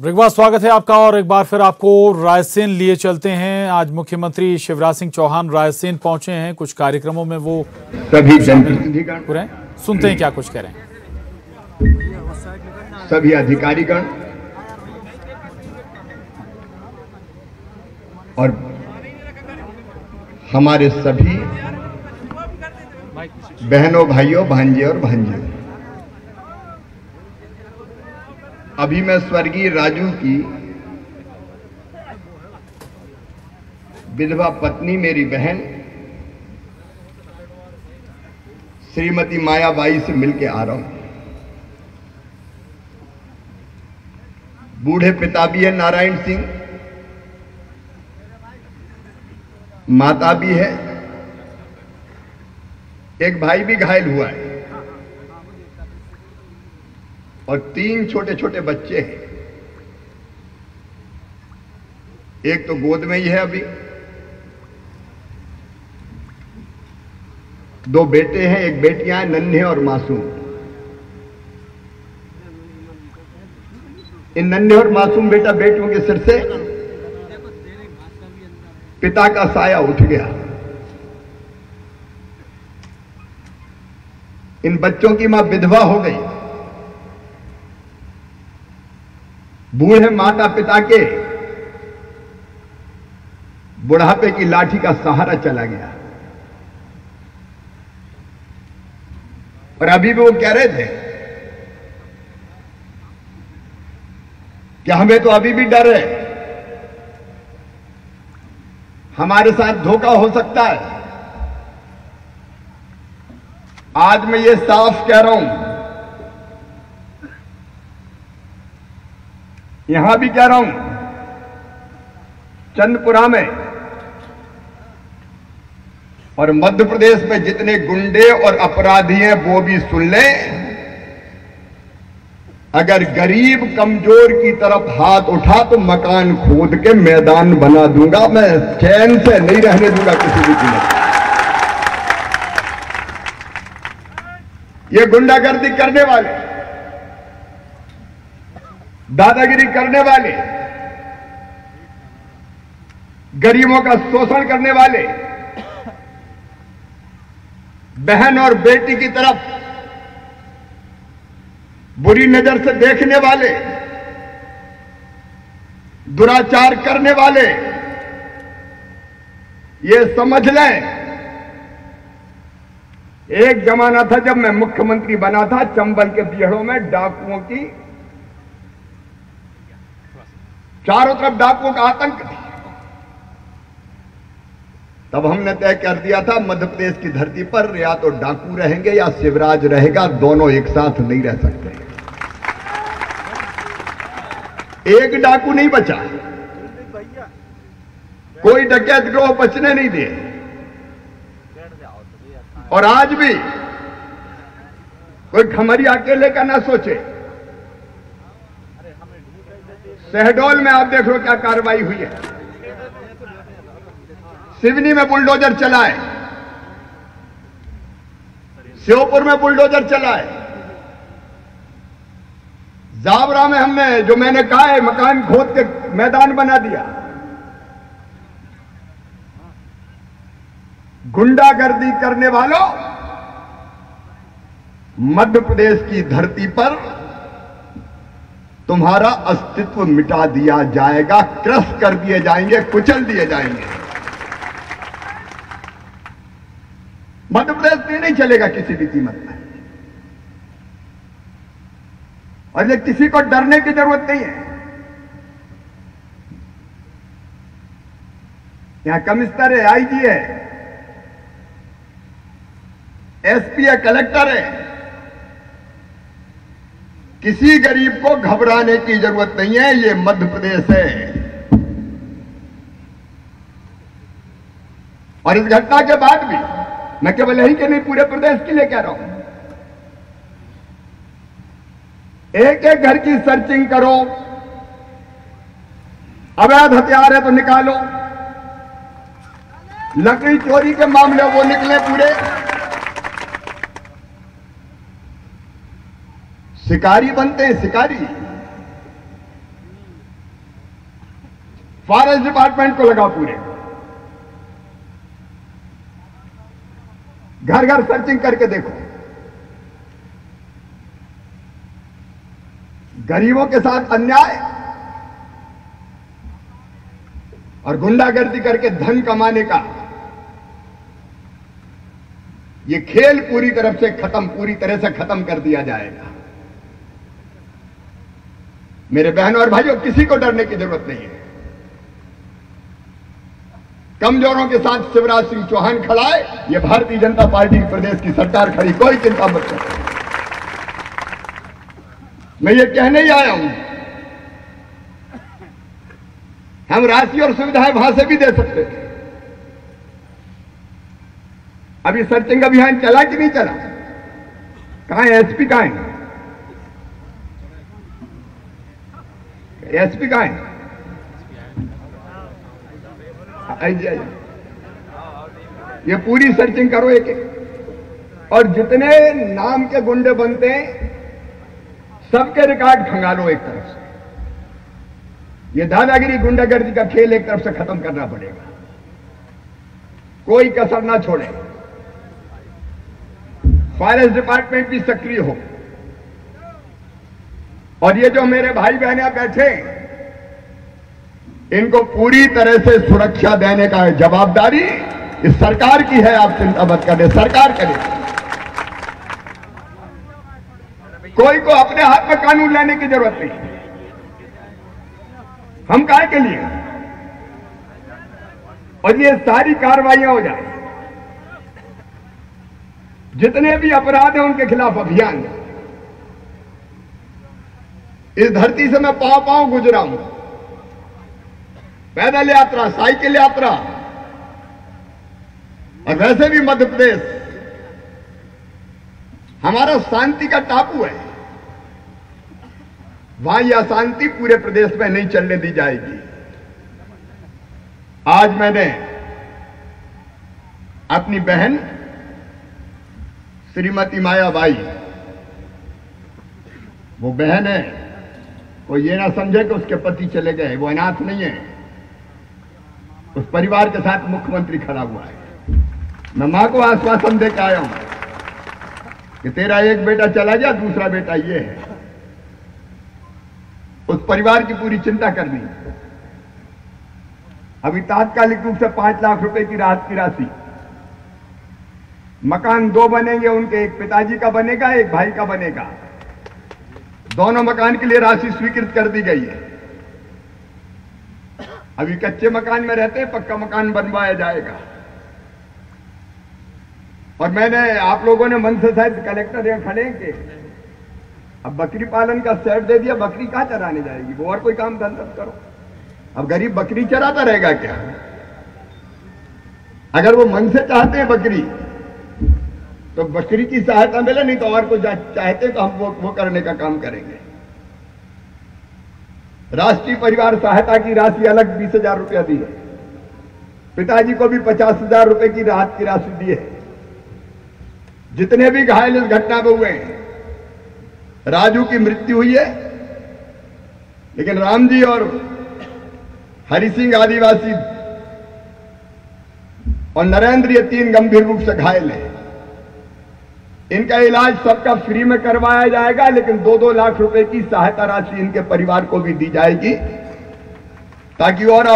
रिगवा, स्वागत है आपका और एक बार फिर आपको रायसेन लिए चलते हैं। आज मुख्यमंत्री शिवराज सिंह चौहान रायसेन पहुंचे हैं, कुछ कार्यक्रमों में वो सभी जनप्रतिनिधिगण, सुनते हैं क्या कुछ कह रहे हैं। सभी अधिकारीगण और हमारे सभी बहनों, भाइयों, भांजे और भांजियों, अभी मैं स्वर्गीय राजू की विधवा पत्नी, मेरी बहन श्रीमती मायाबाई से मिलके आ रहा हूं। बूढ़े पिता भी है नारायण सिंह, माता भी है, एक भाई भी घायल हुआ है और 3 छोटे छोटे बच्चे हैं। एक तो गोद में ही है अभी, 2 बेटे हैं, 1 बेटियां हैं, नन्हे और मासूम। इन नन्हे और मासूम बेटा बेटियों के सिर से पिता का साया उठ गया। इन बच्चों की मां विधवा हो गई। बूढ़े माता पिता के बुढ़ापे की लाठी का सहारा चला गया। और अभी भी वो कह रहे थे कि हमें तो अभी भी डर है, हमारे साथ धोखा हो सकता है। आज मैं ये साफ कह रहा हूं, यहां भी कह रहा हूं, चंदपुरा में और मध्य प्रदेश में जितने गुंडे और अपराधी हैं वो भी सुन लें, अगर गरीब कमजोर की तरफ हाथ उठा तो मकान खोद के मैदान बना दूंगा। मैं चैन से नहीं रहने दूंगा किसी भी कीमत। ये गुंडागर्दी करने वाले, दादागिरी करने वाले, गरीबों का शोषण करने वाले, बहन और बेटी की तरफ बुरी नजर से देखने वाले, दुराचार करने वाले, ये समझ लें, एक जमाना था जब मैं मुख्यमंत्री बना था, चंबल के बिहड़ों में डाकुओं की चारों तरफ डाकुओं का आतंक था। तब हमने तय कर दिया था मध्य प्रदेश की धरती पर या तो डाकू रहेंगे या शिवराज रहेगा, दोनों एक साथ नहीं रह सकते। एक डाकू नहीं बचा, कोई डकैत गिरोह बचने नहीं दिए। और आज भी कोई खमरिया अकेले का ना सोचे। शहडोल में आप देख लो क्या कार्रवाई हुई है, सिवनी में बुलडोजर चला है, श्योपुर में बुलडोजर चला है, जावरा में हमने जो मैंने कहा है मकान खोद के मैदान बना दिया। गुंडागर्दी करने वालों, मध्य प्रदेश की धरती पर तुम्हारा अस्तित्व मिटा दिया जाएगा, क्रश कर दिए जाएंगे, कुचल दिए जाएंगे। मध्य प्रदेश में नहीं चलेगा किसी भी कीमत में। और ये किसी को डरने की जरूरत नहीं है। यहां कमिश्नर है, आईजी है, एसपी है, कलेक्टर है। किसी गरीब को घबराने की जरूरत नहीं है, ये मध्य प्रदेश है। और इस घटना के बाद भी मैं केवल यही के नहीं, पूरे प्रदेश के लिए कह रहा हूं, एक एक घर की सर्चिंग करो, अवैध हथियार है तो निकालो, लकड़ी चोरी के मामले वो निकले पूरे, शिकारी बनते हैं शिकारी। फॉरेस्ट डिपार्टमेंट को लगा पूरे, घर घर सर्चिंग करके देखो। गरीबों के साथ अन्याय और गुंडागर्दी करके धन कमाने का ये खेल पूरी तरह से खत्म कर दिया जाएगा। मेरे बहनों और भाइयों, किसी को डरने की जरूरत नहीं है। कमजोरों के साथ शिवराज सिंह चौहान खड़ा है, ये भारतीय जनता पार्टी की प्रदेश की सरकार खड़ी, कोई चिंता मत करो। मैं ये कहने ही आया हूं, हम राशि और सुविधाएं वहां से भी दे सकते थे। अभी सर्चिंग अभियान चला कि नहीं चला? कहां है एसपी? कहां है एसपी? कहां है? ये पूरी सर्चिंग करो एक एक, और जितने नाम के गुंडे बनते हैं सबके रिकॉर्ड खंगालो एक तरफ से। ये दादागिरी गुंडागर्दी का खेल एक तरफ से खत्म करना पड़ेगा, कोई कसर ना छोड़े। फॉरेस्ट डिपार्टमेंट भी सक्रिय हो, और ये जो मेरे भाई बहनें बैठे इनको पूरी तरह से सुरक्षा देने का जवाबदारी इस सरकार की है। आप चिंता मत करें, सरकार करेगी। कोई को अपने हाथ में कानून लाने की जरूरत नहीं। हम काहे के लिए? और ये सारी कार्रवाइयां हो जाए, जितने भी अपराध हैं उनके खिलाफ अभियान। इस धरती से मैं पांव पांव गुजरा हूं, पैदल यात्रा, साइकिल यात्रा, और वैसे भी मध्य प्रदेश हमारा शांति का टापू है। वहां यह अशांति पूरे प्रदेश में नहीं चलने दी जाएगी। आज मैंने अपनी बहन श्रीमती मायाबाई, वो बहन है, वो ये ना समझे कि उसके पति चले गए, वो अनाथ नहीं है। उस परिवार के साथ मुख्यमंत्री खड़ा हुआ है। मैं मां को आश्वासन देकर आया हूं कि तेरा एक बेटा चला गया, दूसरा बेटा ये है। उस परिवार की पूरी चिंता करनी। अभी तात्कालिक रूप से 5 लाख रुपए की राहत की राशि, मकान 2 बनेंगे उनके, एक पिताजी का बनेगा, एक भाई का बनेगा। दोनों मकान के लिए राशि स्वीकृत कर दी गई है। अभी कच्चे मकान में रहते हैं, पक्का मकान बनवाया जाएगा। और मैंने, आप लोगों ने मन से शायद कलेक्टर यहां खड़े हैं कि अब बकरी पालन का सेट दे दिया, बकरी कहां चराने जाएगी? वो और कोई काम धंधा करो। अब गरीब बकरी चराता रहेगा क्या? अगर वो मन से चाहते हैं बकरी, तो बकरी की सहायता मिले, नहीं तो और को चाहते तो हम वो करने का काम करेंगे। राष्ट्रीय परिवार सहायता की राशि अलग 20,000 रुपया दी है। पिताजी को भी 50,000 रुपए की राहत की राशि दी है। जितने भी घायल इस घटना में हुए हैं, राजू की मृत्यु हुई है, लेकिन राम जी और हरि सिंह आदिवासी और नरेंद्र, ये 3 गंभीर रूप से घायल हैं। इनका इलाज सबका फ्री में करवाया जाएगा, लेकिन 2-2 लाख रुपए की सहायता राशि इनके परिवार को भी दी जाएगी, ताकि और